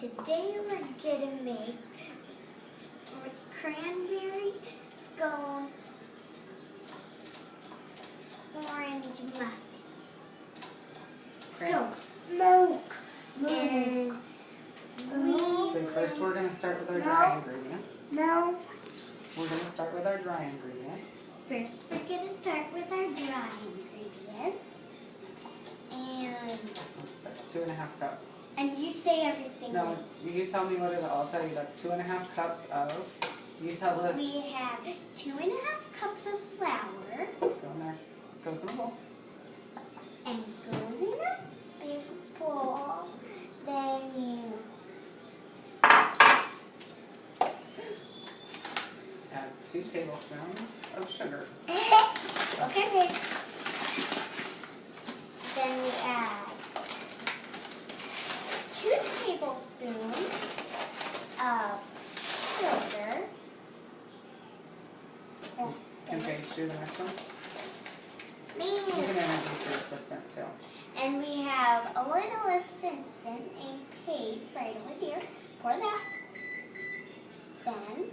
Today we're gonna make cranberry scone orange muffin. Scone. Milk. And so first we're going to start with our dry ingredients. No. We're going to start with our dry ingredients. First we're gonna start with our dry ingredients. And That's 2.5 cups. And you say everything. No, you tell me what it is. I'll tell you. That's 2.5 cups of. You tell the. We have 2.5 cups of flour. Go in there. Goes in a bowl. And goes in a big bowl. Then you Add 2 tablespoons of sugar. okay, babe. Then we add 2 tablespoons of sugar. Okay, do the next one. Me. You can introduce your assistant too. And we have a little assistant named Paige right over here. Pour that. Then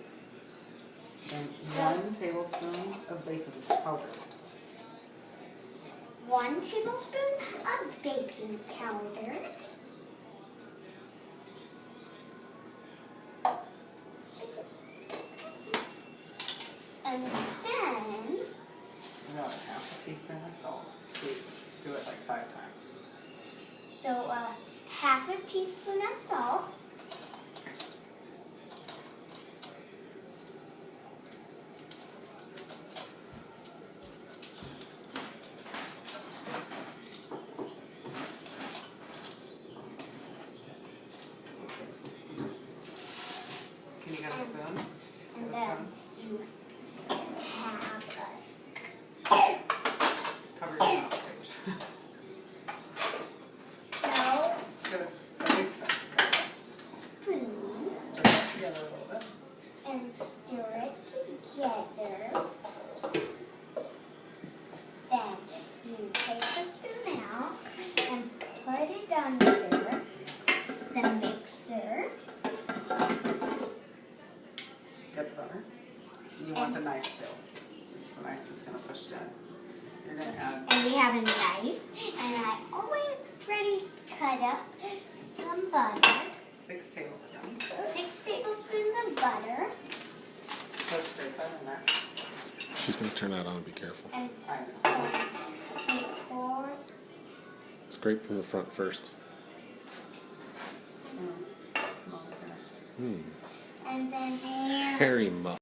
And 1 tablespoon of baking powder. 1 tablespoon of baking powder. And then About 1/2 teaspoon of salt. Sweet. Do it like 5 times. so 1/2 teaspoon of salt. Can you get a spoon? And Get a then spoon. you have us. Cover your mouth, Paige. No Just give us a big spoon. spoon Stir it together a little bit. and stir it together. Then you take the spoon out and put it under the mixer. Get the butter. You want the knife too. It's the knife that's going to push it in. You're going to add. And we have a knife, and I already cut up some butter. 6 tablespoons. 6 tablespoons of butter. Let's scrape that in there. She's going to turn that on, be careful. And I know. then we pour. Scrape from the front first. Mom's gonna. And then Hairy muff.